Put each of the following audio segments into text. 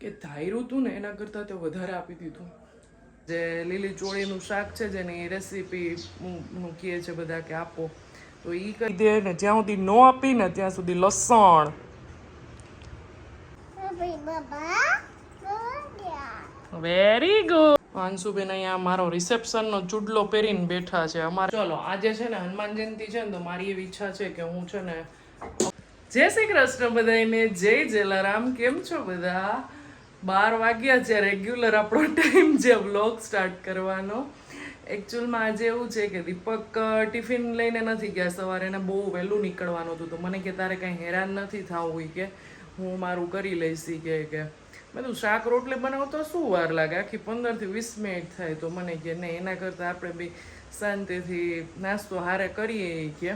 કે ધાર્યું હતું ને એના કરતાં તો વધારે આપી દીધું. જે લીલી ચોળીનું શાક છે જેની રેસીપી કહે છે બધા કે આપો, તો એ કહી દે ને જ્યાં સુધી ન આપી ને ત્યાં સુધી લસણ. Very good. અંશુબેન અહીંયા મારો રિસેપ્શનનો ચૂડલો પહેરીને બેઠા છે અમારે. ચલો આજે છે ને હનુમાન જયંતિ છે ને, તો મારી એવી ઈચ્છા છે કે હું છે ને જય શ્રી કૃષ્ણ બધાને, જય જલારામ. કેમ છો બધા? 12 વાગ્યા છે, રેગ્યુલર આપણો ટાઈમ છે વ્લોગ સ્ટાર્ટ કરવાનો. એકચ્યુઅલમાં આજે એવું છે કે દીપક ટિફિન લઈને નથી ગયા સવારે, એને બહુ વહેલું નીકળવાનું હતું. તો મને કે તારે કાંઈ હેરાન નથી થવું હોય કે હું મારું કરી લઈશ કે મેં તું શાક રોટલી બનાવતો શું વાર લાગે, આખી 15 થી 20 મિનિટ થાય. તો મને કે નહીં, એના કરતાં આપણે બી શાંતિથી નાસ્તો હારે કરીએ કે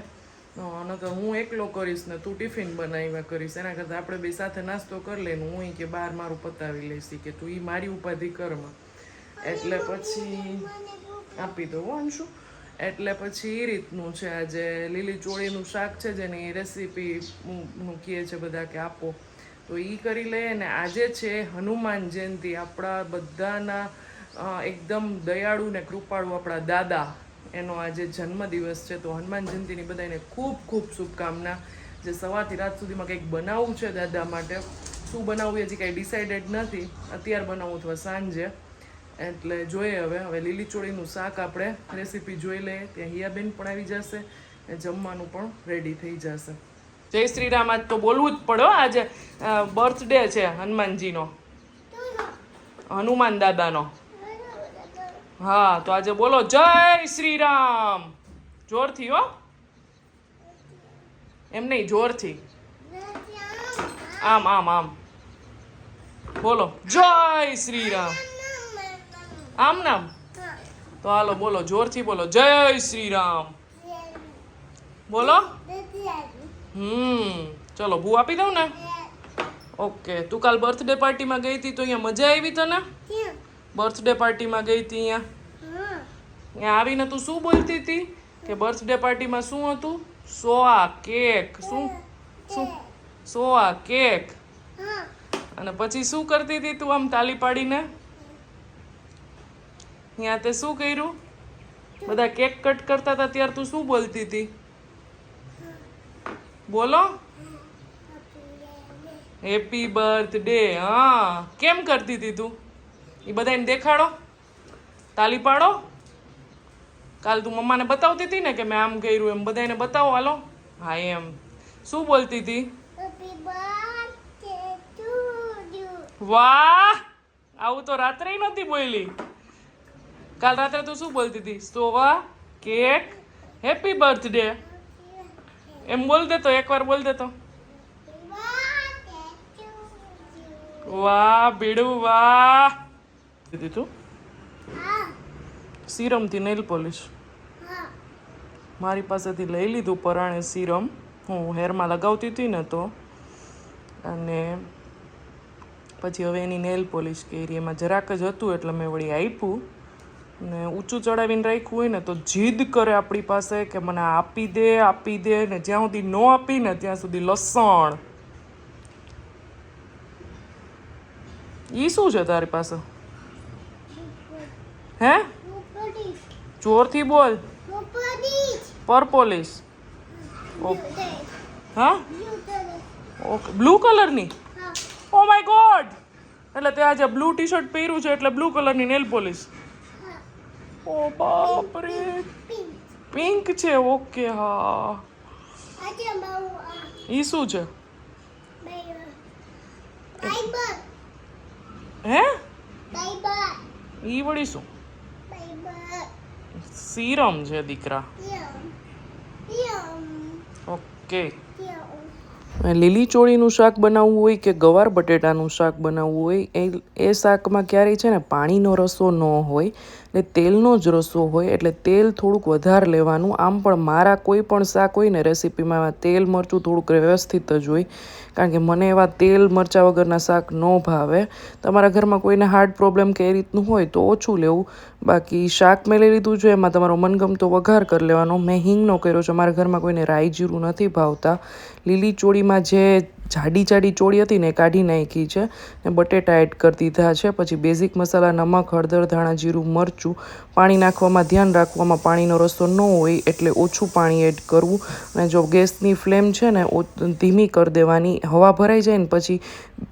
ન તો હું એકલો કરીશ ને તું ટિફિન બનાવ્યા કરીશ, એના કરતાં આપણે બે સાથે નાસ્તો કરી લઈને હું કે બહાર મારું પતાવી લઈશ કે તું એ મારી ઉપાધિ કરમાં. એટલે પછી આપી દઉં અંશુ. એટલે પછી એ રીતનું છે. આજે લીલી ચોળીનું શાક છે જેની રેસીપી કહે છે બધા કે આપો, તો એ કરી લઈએ ને. આજે છે હનુમાન જયંતિ, આપણા બધાના એકદમ દયાળુ ને કૃપાળુ આપણા દાદા, એનો આજે જન્મદિવસ છે. તો હનુમાન જયંતિની બધાને ખૂબ ખૂબ શુભકામના. જે સવારથી રાત સુધીમાં કંઈક બનાવવું છે દાદા માટે, શું બનાવવું હજી કાંઈ ડિસાઇડેડ નથી, અત્યારે બનાવવું અથવા સાંજે. એટલે જોઈએ હવે લીલી ચોળીનું શાક આપણે રેસીપી જોઈ લઈએ. ત્યાં હિયાબેન પણ આવી જશે ને જમવાનું પણ રેડી થઈ જશે. જય શ્રી રામ. આજ તો બોલવું જ પડે. આજે બર્થડે છે હનુમાનજીનો, હનુમાન દાદાનો. હા, તો આજે બોલો જય શ્રી રામ જોરથી. હો, એમ નહીં, જોરથી. આમ આમ આમ બોલો જય શ્રી રામ. આમ નામ તો હાલો બોલો, જોરથી બોલો જય શ્રી રામ બોલો. ચલો બુ આપી દઉં ને. ઓકે. તું કાલ બર્થડે પાર્ટીમાં ગઈ હતી તો અહીંયા મજા આવી તને? બર્થડે પાર્ટીમાં ગઈ હતી અહીંયા આવીને તું શું બોલતી હતી કે બર્થડે પાર્ટીમાં શું હતું? સોઆ કેક. શું શું? સોઆ કેક. અને પછી શું કરતી હતી તું આમ તાલી પાડીને? ત્યાં તે શું કર્યું? બધા કેક કટ કરતા હતા ત્યારે તું શું બોલતી હતી? બોલો. Happy birthday. હા, કેમ કરતી હતી તું? એ બધાને દેખાડો, તાલી પાડો. કાલ તું મમ્માને બતાવતી હતી ને કે મેં આમ કર્યું, એમ બધાને બતાવો. હાલો. હા, એમ શું બોલતી હતી? વાહ, આવું તો રાત્રે નહોતી બોલી. કાલ રાત્રે તું શું બોલતી હતી? સોવા કેક હેપી બર્થડે એમ બોલ દેતો, એકવાર બોલ દેતો. વાહ ભીડું, વાહ. તું સિરમથી નેલ પોલિશ મારી પાસેથી લઈ લીધું, પરાણે સિરમ. હું હેરમાં લગાવતી હતી ને તો, અને પછી હવે એની નેલ પોલિશ કરી. એમાં જરાક જ હતું એટલે મેં વળી આપ્યું. ને ઊંચું ચડાવીને રાખ્યું હોય ને તો જીદ કરે આપણી પાસે કે મને આપી દે, આપી દે. ને જ્યાં સુધી ન આપી ને ત્યાં સુધી લસણ. ઈ શું છે તારી પાસે? હે, જોરથી બોલ. પર્પોલિશ. હા, ઓકે. બ્લુ કલરની? Oh my God. એટલે તે આજે બ્લુ ટી શર્ટ પહેર્યું છે એટલે બ્લુ કલરની નેલ પોલિશ. ઓ બાપ રે, પિંક છે. ઓકે. હા, ઈ શું છે? હે, ઈ વળી શું? સિરમ છે દીકરા. ઓકે. લીલી ચોળીનું શાક બનાવવું હોય કે ગવાર બટેટાનું શાક બનાવવું હોય, એ શાકમાં ક્યારેય છે ને પાણીનો રસો ન હોય, એટલે તેલનો જ રસો હોય. એટલે તેલ થોડુંક વધારે લેવાનું. આમ પણ મારા કોઈ પણ શાક હોય ને રેસીપીમાં તેલ મરચું થોડુંક વ્યવસ્થિત જ હોય, કારણ કે મને એવા તેલ મરચાં વગરના શાક ન ભાવે. તમારા ઘરમાં કોઈને હાર્ટ પ્રોબ્લેમ કે એ રીતનું હોય તો ઓછું લેવું. બાકી શાક મેં લઈ લીધું છે, એમાં તમારો મનગમતો વઘાર કરી લેવાનો. મેં હિંગનો કર્યો છે. મારા ઘરમાં કોઈને રાઈ જીરું નથી ભાવતા. લીલી ચોળીમાં જે જાડી જાડી ચોળી હતી ને કાઢી નાખી છે ને બટેટા એડ કરી દીધા છે. પછી બેઝિક મસાલા નમક, હળદર, ધાણા જીરું, મરચું. પાણી નાખવામાં ધ્યાન રાખવામાં પાણીનો રસ્તો ન હોય એટલે ઓછું પાણી એડ કરવું. અને જો ગેસની ફ્લેમ છે ને ધીમી કરી દેવાની. હવા ભરાઈ જાય ને પછી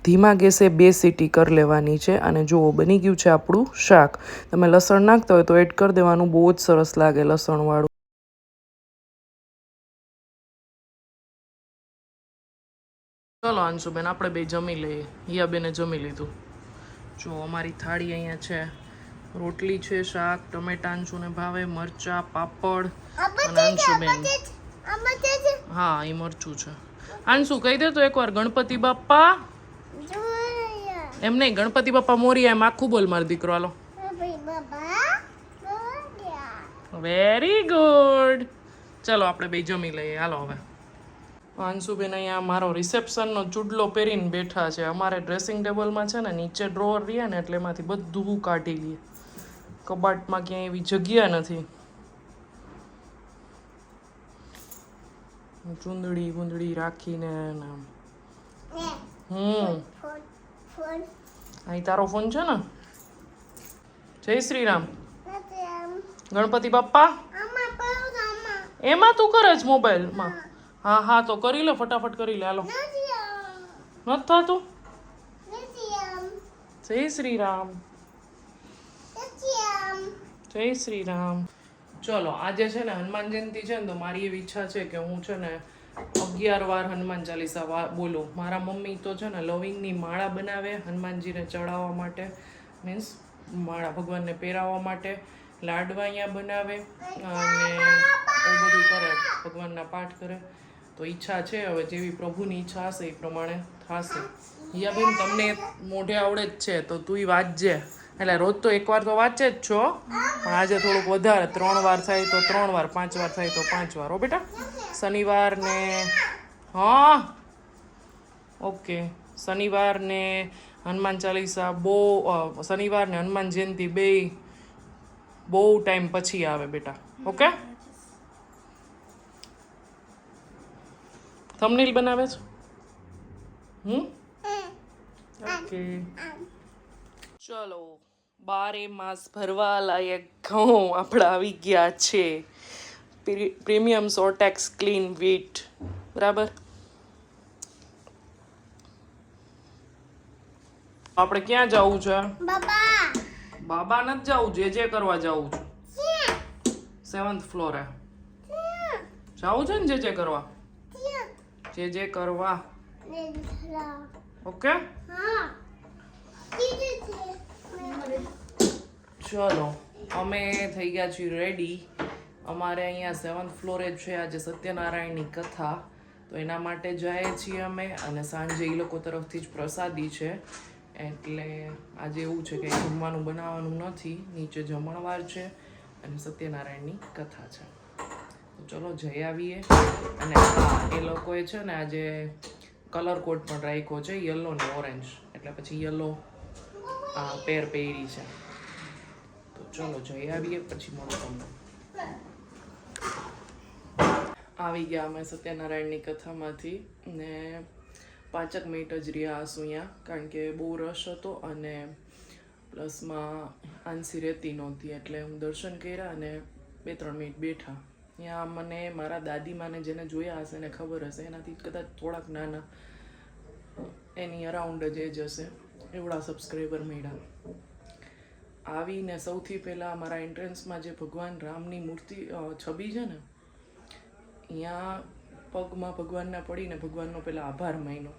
ધીમા ગેસે 2 સીટી કરી લેવાની છે. અને જુઓ બની ગયું છે આપણું શાક. તમે લસણ નાખતા હોય તો એડ કરી દેવાનું, બહુ જ સરસ લાગે લસણવાળું. ચલો અંશુબેન, આપણે બે જમી લઈએ. હિયાબેને જમી લીધું. જો અમારી થાળી અહીંયા છે. રોટલી છે, શાક, ટમેટા અંશુને ભાવે, મરચા, પાપડ અને અંશુબેન. હા, એ મરચું છે. અંશુ કહી દે તો એકવાર ગણપતિ બાપ્પા. એમ નહીં, ગણપતિ બાપ્પા મોરિયા એમ આખું બોલ મારો દીકરો. હાલો, વેરી ગુડ. ચલો આપણે બે જમી લઈએ. હાલો હવે. અંશુબેન અહીંયા મારો રિસેપ્શનનો ચૂડલો પહેરીને બેઠા છે. અમારે ડ્રેસિંગ ટેબલમાં છે ને નીચે ડ્રોવર રહે ને એટલે એમાંથી બધું કાઢી લઈએ. કબાટમાં ક્યાંય એવી જગ્યા નથી. ચૂંદડી બુંદડી રાખીને અહીં તારો ફોન છે ને. જય શ્રી રામ. ગણપતિ બાપ્પા એમાં તું કરે છે મોબાઈલમાં? હા હા, તો કરી લે, ફટાફટ કરી લે. હાલો, નથી થતું. જય શ્રી રામ. જય શ્રી રામ. ચલો, આજે છે ને હનુમાન જયંતિ છે ને, તો મારી એવી ઈચ્છા છે કે હું છે ને 11 વાર હનુમાન ચાલીસા બોલું. મારા મમ્મી તો છે ને લવિંગની માળા બનાવે હનુમાનજીને ચડાવવા માટે, મીન્સ માળા ભગવાનને પહેરાવવા માટે. લાડવા અહીંયા બનાવે અને એવું બધું કરે, ભગવાનના પાઠ કરે. તો ઈચ્છા છે, હવે જેવી પ્રભુની ઈચ્છા હશે એ પ્રમાણે થશે. હિયાબેન, તમને મોઢે આવડે જ છે તો તું વાંચજે. એટલે રોજ તો 1 વાર તો વાંચે જ છો, પણ આજે થોડુંક વધારે. 3 વાર થાય તો 3 વાર, 5 વાર થાય તો 5 વાર. હો બેટા, શનિવાર ને હા ઓકે, શનિવાર ને હનુમાન ચાલીસા બહુ, શનિવાર ને હનુમાન જયંતિ બે બહુ ટાઈમ પછી આવે બેટા. ઓકે, થંબનેલ બનાવે છે. ઓકે, ચલો. 12 માસ ભરવા લાયક ઘઉં આપણા આવી ગયા છે. Premium Sortex clean wheat. બરાબર. આપણે ક્યાં જવું છે? બાબા નથી જવું, જે કરવા જવું છે. 7th ફ્લોરે જવું છે ને, જે કરવા. જે કરવા. ઓકે, ચલો અમે થઈ ગયા છીએ રેડી. અમારે અહીંયા 7th ફ્લોરે છે આજે સત્યનારાયણની કથા, તો એના માટે જઈએ છીએ અમે. અને સાંજે એ લોકો તરફથી જ પ્રસાદી છે, એટલે આજે એવું છે કે જમવાનું બનાવવાનું નથી, નીચે જમણવાર છે અને સત્યનારાયણની કથા છે. તો ચલો જઈ આવીએ. અને એ લોકોએ છે ને આજે કલર કોડ પણ રાખ્યો છે, યલો ને ઓરેન્જ, એટલે પછી યલો પેર પહેરી છે. તો ચલો જઈ આવીએ, પછી મળો તમને. આવી ગયા અમે સત્યનારાયણની કથામાંથી, ને 5 મિનિટ જ રહ્યા હશું અહીંયા, કારણ કે બહુ રશ હતો અને પ્લસમાં આંસી રહેતી નહોતી, એટલે હું દર્શન કર્યા અને 2-3 મિનિટ બેઠા. ત્યાં મને મારા દાદીમાને જેને જોયા હશે એને ખબર હશે, એનાથી કદાચ થોડાક નાના, એની અરાઉન્ડ જ એજ હશે, એવડા સબસ્ક્રાઈબર મળ્યા. આવીને સૌથી પહેલાં મારા એન્ટ્રન્સમાં જે ભગવાન રામની મૂર્તિ છબી છે ને, અહીંયા પગમાં ભગવાનના પડીને ભગવાનનો પહેલાં આભાર માન્યો.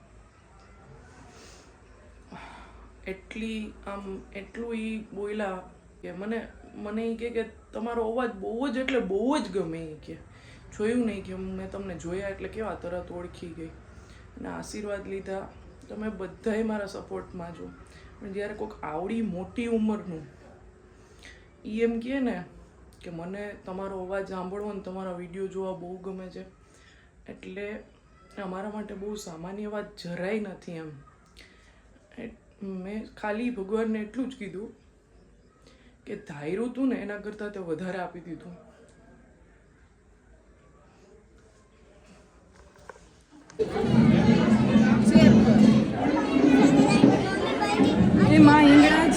એટલું એ બોલ્યા કે મને એ કે તમારો અવાજ બહુ જ એટલે બહુ જ ગમે. એ કે જોયું નહીં કે મેં તમને જોયા એટલે કેવા તરત ઓળખી ગઈ અને આશીર્વાદ લીધા. તમે બધાય મારા સપોર્ટમાં છો, પણ જ્યારે કોઈક આવડી મોટી ઉંમરનું એ એમ કહે ને કે મને તમારો અવાજ સાંભળવો ને તમારા વિડીયો જોવા બહુ ગમે છે, એટલે અમારા માટે બહુ સામાન્ય વાત જરાય નથી. મેં ખાલી ભગવાનને એટલું જ કીધું કે ધાર્યું તું ને એના કરતાં તે વધારે આપી દીધું. એમાં હિંગળાજ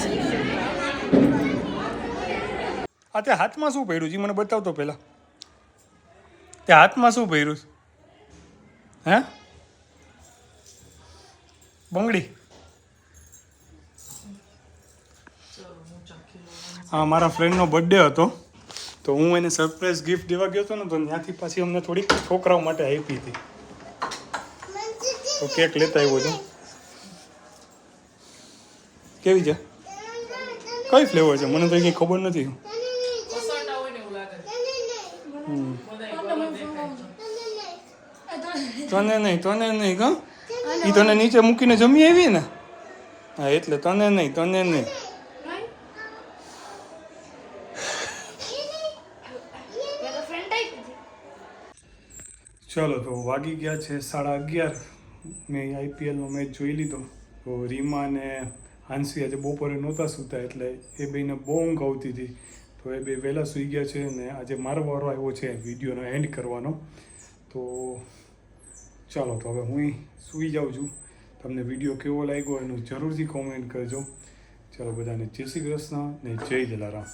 આ તે હાથમાં શું પહેર્યું છે મને બતાવતો પહેલાં. તે હાથમાં શું પહેર્યું છે? હે બંગડી? હા, મારા ફ્રેન્ડનો બર્થડે હતો તો હું એને સરપ્રાઈઝ ગિફ્ટ દેવા ગયો હતો ને, તો ત્યાંથી પાછી અમને થોડીક છોકરાઓ માટે આપી હતી, તો કેક લેતા આવ્યો છું. કેવી છે? કઈ ફ્લેવર છે? મને તો કંઈ ખબર નથી. કસાટા હોય ને એવું લાગે તને નહીં કા એ તને નીચે મૂકીને જમી આવી ને? હા, એટલે તને નહીં. ચલો, તો વાગી ગયા છે 11:30. મેં આઈપીએલનો મેચ જોઈ લીધો. તો રીમા અને હાંસી આજે બપોરે નહોતા સૂતા, એટલે એ બેને બહુ ઊંઘ આવતી હતી, તો એ બે વહેલા સૂઈ ગયા છે. ને આજે મારો વારો આવ્યો છે વિડીયોનો એન્ડ કરવાનો. તો ચાલો, તો હવે હું સૂઈ જાઉં છું. તમને વિડીયો કેવો લાગ્યો એનું જરૂરથી કોમેન્ટ કરજો. ચાલો, બધાને જય શ્રી કૃષ્ણ ને જય જલારામ.